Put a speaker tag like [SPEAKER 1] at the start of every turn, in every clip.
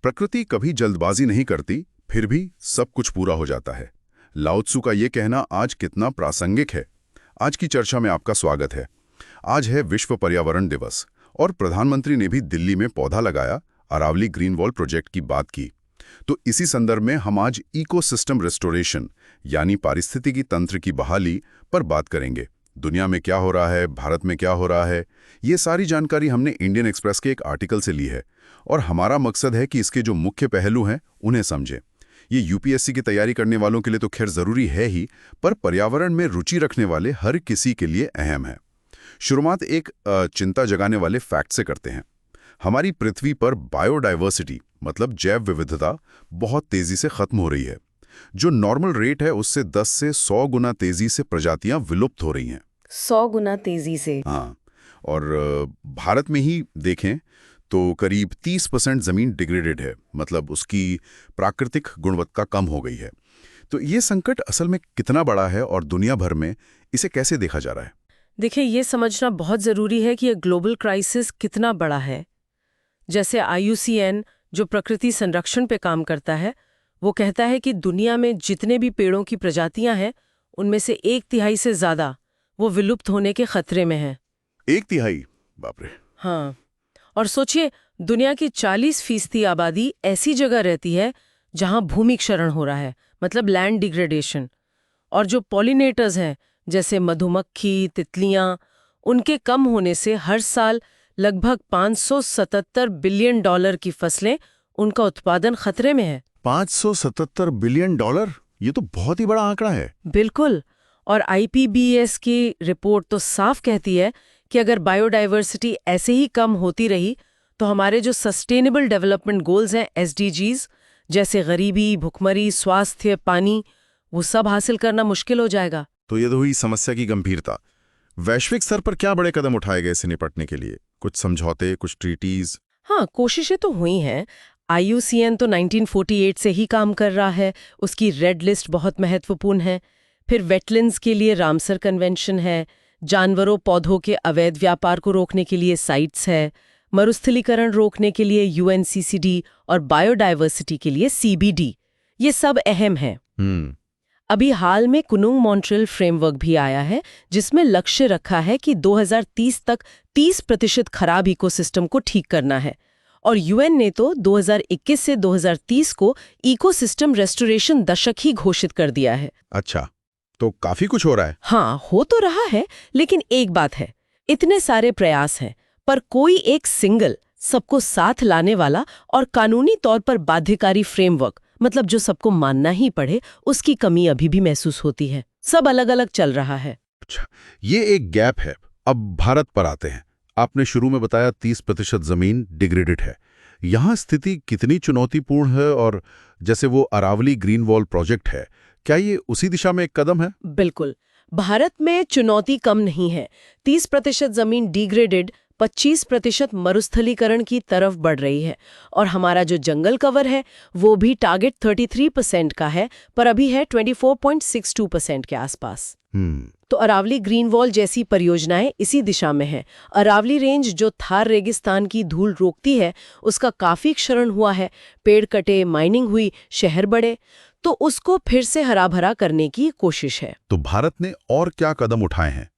[SPEAKER 1] प्रकृति कभी जल्दबाजी नहीं करती, फिर भी सब कुछ पूरा हो जाता है। लाओ त्सु का ये कहना आज कितना प्रासंगिक है। आज की चर्चा में आपका स्वागत है। आज है विश्व पर्यावरण दिवस और प्रधानमंत्री ने भी दिल्ली में पौधा लगाया, अरावली ग्रीन वॉल प्रोजेक्ट की बात की। तो इसी संदर्भ में हम आज इकोसिस्टम रिस्टोरेशन यानी पारिस्थितिकी तंत्र की बहाली पर बात करेंगे। दुनिया में क्या हो रहा है, भारत में क्या हो रहा है, ये सारी जानकारी हमने इंडियन एक्सप्रेस के एक आर्टिकल से ली है और हमारा मकसद है कि इसके जो मुख्य पहलू हैं उन्हें समझें। ये यूपीएससी की तैयारी करने वालों के लिए तो खैर ज़रूरी है ही, पर पर्यावरण में रुचि रखने वाले हर किसी के लिए अहम है। शुरुआत एक चिंता जगाने वाले फैक्ट से करते हैं। हमारी पृथ्वी पर बायोडाइवर्सिटी मतलब जैव विविधता बहुत तेज़ी से ख़त्म हो रही है। जो नॉर्मल रेट है उससे 10 से 100 गुना तेज़ी से प्रजातियां विलुप्त हो रही हैं।
[SPEAKER 2] 100 गुना तेजी से?
[SPEAKER 1] हाँ, और भारत में ही देखें तो करीब 30% ज़मीन डिग्रेडेड है, मतलब उसकी प्राकृतिक गुणवत्ता कम हो गई है। तो ये संकट असल में कितना बड़ा है और दुनिया भर में इसे कैसे देखा जा रहा है?
[SPEAKER 2] देखिए, ये समझना बहुत ज़रूरी है कि ये ग्लोबल क्राइसिस कितना बड़ा है। जैसे IUCN जो प्रकृति संरक्षण पे काम करता है, वो कहता है कि दुनिया में जितने भी पेड़ों की प्रजातियां हैं उनमें से 1/3 से ज़्यादा वो विलुप्त होने के खतरे में हैं।
[SPEAKER 1] 1/3? बाप रे!
[SPEAKER 2] हाँ, और सोचिए, दुनिया की 40% आबादी ऐसी जगह रहती है जहां भूमि क्षरण हो रहा है, मतलब लैंड डिग्रेडेशन। और जो पॉलिनेटर्स हैं जैसे मधुमक्खी, तितलियां, उनके कम होने से हर साल लगभग $577 बिलियन की फसलें, उनका उत्पादन खतरे में है।
[SPEAKER 1] $577 बिलियन? ये तो बहुत ही बड़ा आंकड़ा है।
[SPEAKER 2] बिल्कुल। और IPBES की रिपोर्ट तो साफ कहती है कि अगर बायोडाइवर्सिटी ऐसे ही कम होती रही तो हमारे जो सस्टेनेबल डेवलपमेंट गोल्स हैं SDGs, जैसे गरीबी, भुखमरी, स्वास्थ्य, पानी, वो सब हासिल करना मुश्किल हो जाएगा।
[SPEAKER 1] तो ये तो हुई समस्या की गंभीरता। वैश्विक स्तर पर क्या बड़े कदम उठाए गए इससे निपटने के लिए? कुछ समझौते, कुछ ट्रीटीज?
[SPEAKER 2] हाँ, कोशिशें तो हुई हैं। IUCN तो 1948 से ही काम कर रहा है, उसकी रेड लिस्ट बहुत महत्वपूर्ण है। फिर वेटलैंड्स के लिए रामसर कन्वेंशन है, जानवरों पौधों के अवैध व्यापार को रोकने के लिए साइट्स है, मरुस्थलीकरण रोकने के लिए UNCCD और बायोडाइवर्सिटी के लिए CBD। ये सब अहम हैं। अभी हाल में कुनुंग मॉन्ट्रियल फ्रेमवर्क भी आया है, जिसमें लक्ष्य रखा है कि 2030 तक 30% खराब इकोसिस्टम को ठीक करना है। और UN ने तो 2021 से 2030 को इकोसिस्टम रेस्टोरेशन दशक ही घोषित कर दिया है।
[SPEAKER 1] अच्छा, तो काफी कुछ हो रहा है।
[SPEAKER 2] हाँ, हो तो रहा है, लेकिन एक बात है, इतने सारे प्रयास हैं, पर कोई एक सिंगल सबको साथ लाने वाला और कानूनी तौर पर बाध्यकारी फ्रेमवर्क, मतलब जो सबको मानना ही पड़े, उसकी कमी अभी भी महसूस होती है। सब अलग अलग चल रहा है।
[SPEAKER 1] अच्छा, ये एक गैप है। अब भारत पर आते हैं। आपने शुरू में बताया 30% जमीन डिग्रेडेड है। यहाँ स्थिति कितनी चुनौतीपूर्ण है, और जैसे वो अरावली ग्रीन वॉल प्रोजेक्ट है, क्या ये उसी दिशा में एक कदम है?
[SPEAKER 2] बिल्कुल। भारत में चुनौती कम नहीं है। 30% जमीन डिग्रेडेड 25% मरुस्थलीकरण की तरफ बढ़ रही है, और हमारा जो जंगल कवर है वो भी टारगेट 33% का है, पर अभी है 24.62% के आसपास। तो अरावली ग्रीन वॉल जैसी परियोजनाएं इसी दिशा में है। अरावली रेंज जो थार रेगिस्तान की धूल रोकती है, उसका काफी क्षरण हुआ है। पेड़ कटे, माइनिंग हुई, शहर बढ़े, तो उसको फिर से हरा भरा करने की कोशिश है।
[SPEAKER 1] तो भारत ने और क्या कदम उठाए हैं,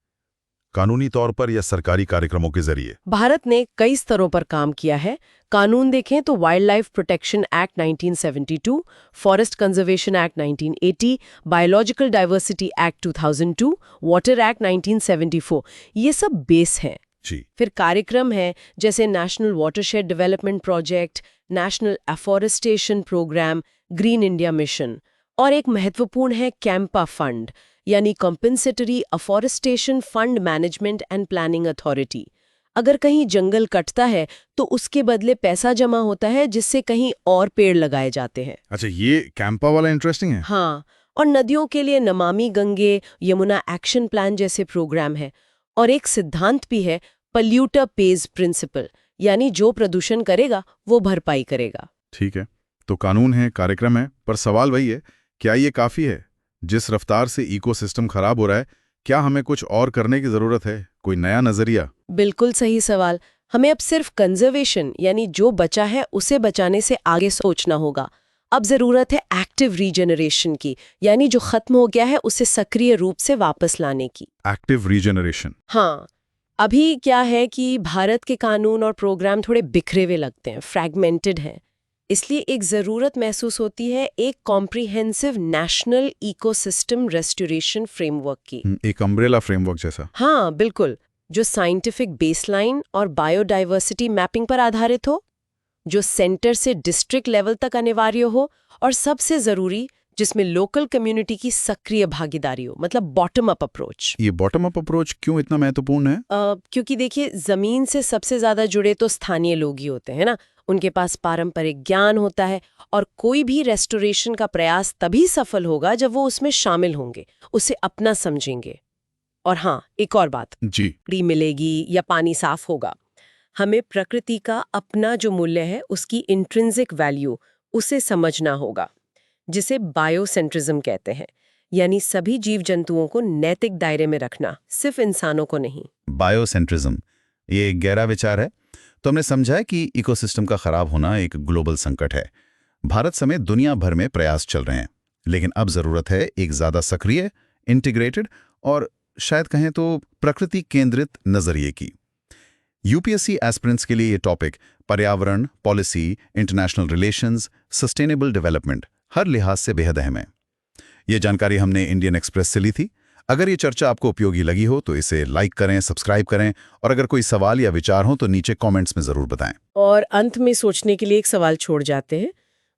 [SPEAKER 1] कानूनी तौर पर या सरकारी कार्यक्रमों के जरिए?
[SPEAKER 2] भारत ने कई स्तरों पर काम किया है। कानून देखें तो wild life protection act 1972, forest conservation act 1980, biological diversity act 2002, water act 1974, ये सब बेस हैं।
[SPEAKER 1] जी।
[SPEAKER 2] फिर कार्यक्रम हैं जैसे national watershed development project, national afforestation programme, green India mission, और एक महत्वपूर्ण है कैंपा फंड, यानी compensatory afforestation fund management and planning authority. अगर कहीं जंगल कटता है तो उसके बदले पैसा जमा होता है, जिससे कहीं और पेड़ लगाए जाते हैं।
[SPEAKER 1] अच्छा, ये कैंपा वाला इंटरेस्टिंग है।
[SPEAKER 2] हाँ, और नदियों के लिए नमामि गंगे, यमुना एक्शन प्लान जैसे प्रोग्राम है। और एक सिद्धांत भी है, पल्यूटर पेज प्रिंसिपल, यानी जो प्रदूषण करेगा वो भरपाई करेगा।
[SPEAKER 1] ठीक है, तो कानून है, कार्यक्रम है, पर सवाल वही है, क्या ये काफी है? जिस रफ्तार से इकोसिस्टम खराब हो रहा है, क्या हमें कुछ और करने की जरूरत है? कोई नया नजरिया?
[SPEAKER 2] बिल्कुल सही सवाल। हमें अब सिर्फ कंजर्वेशन यानी जो बचा है उसे बचाने से आगे सोचना होगा। अब जरूरत है एक्टिव रीजनरेशन की, यानी जो खत्म हो गया है उसे सक्रिय रूप से वापस लाने की।
[SPEAKER 1] Active regeneration.
[SPEAKER 2] हाँ, अभी क्या है कि भारत के कानून और प्रोग्राम थोड़े बिखरे हुए लगते हैं, फ्रैगमेंटेड हैं। इसलिए एक ज़रूरत महसूस होती है एक comprehensive national ecosystem restoration framework की।
[SPEAKER 1] एक अम्ब्रेला फ्रेमवर्क जैसा।
[SPEAKER 2] हाँ, बिल्कुल, जो साइंटिफिक बेसलाइन और बायोडाइवर्सिटी मैपिंग पर आधारित हो, जो सेंटर से डिस्ट्रिक्ट लेवल तक अनिवार्य हो, और सबसे ज़रूरी जिसमें लोकल कम्युनिटी की सक्रिय भागीदारी हो, मतलब बॉटम अप अप्रोच।
[SPEAKER 1] ये बॉटम अप अप्रोच क्यों इतना महत्वपूर्ण है?
[SPEAKER 2] क्योंकि देखिए, जमीन से सबसे ज्यादा जुड़े तो स्थानीय लोग ही होते हैं ना। उनके पास पारंपरिक ज्ञान होता है, और कोई भी रेस्टोरेशन का प्रयास तभी सफल होगा जब वो उसमें शामिल होंगे, उसे अपना समझेंगे। और हाँ, एक और बात,
[SPEAKER 1] जी।
[SPEAKER 2] लकड़ी मिलेगी या पानी साफ होगा, हमें प्रकृति का अपना जो मूल्य है उसकी इंट्रिंसिक वैल्यू उसे समझना होगा, जिसे बायोसेंट्रिज्म कहते हैं, यानी सभी जीव जंतुओं को नैतिक दायरे में रखना, सिर्फ इंसानों को नहीं।
[SPEAKER 3] बायोसेंट्रिज्म, ये एक गहरा विचार है। तो हमने समझा है कि इकोसिस्टम का खराब होना एक ग्लोबल संकट है। भारत समेत दुनिया भर में प्रयास चल रहे हैं, लेकिन अब जरूरत है एक ज्यादा सक्रिय, इंटीग्रेटेड और शायद कहें तो प्रकृति केंद्रित नजरिए की। यूपीएससी एस्पिरेंट्स के लिए ये टॉपिक पर्यावरण, policy, international relations, sustainable development हर लिहाज से बेहद अहम है। ये जानकारी हमने इंडियन एक्सप्रेस से ली थी। अगर ये चर्चा आपको उपयोगी लगी हो तो इसे लाइक करें, सब्सक्राइब करें, और अगर कोई सवाल या विचार हो तो नीचे कमेंट्स में जरूर बताएं।
[SPEAKER 2] और अंत में सोचने के लिए एक सवाल छोड़ जाते हैं।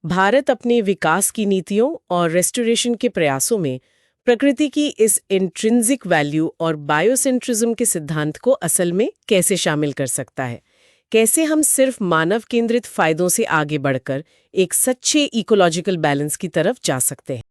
[SPEAKER 2] भारत अपने विकास की नीतियों और रेस्टोरेशन के प्रयासों में प्रकृति की इस इंट्रिंसिक वैल्यू और बायोसेंट्रिज्म के सिद्धांत को असल में कैसे शामिल कर सकता है? कैसे हम सिर्फ मानव केंद्रित फायदों से आगे बढ़कर एक सच्चे इकोलॉजिकल बैलेंस की तरफ जा सकते हैं?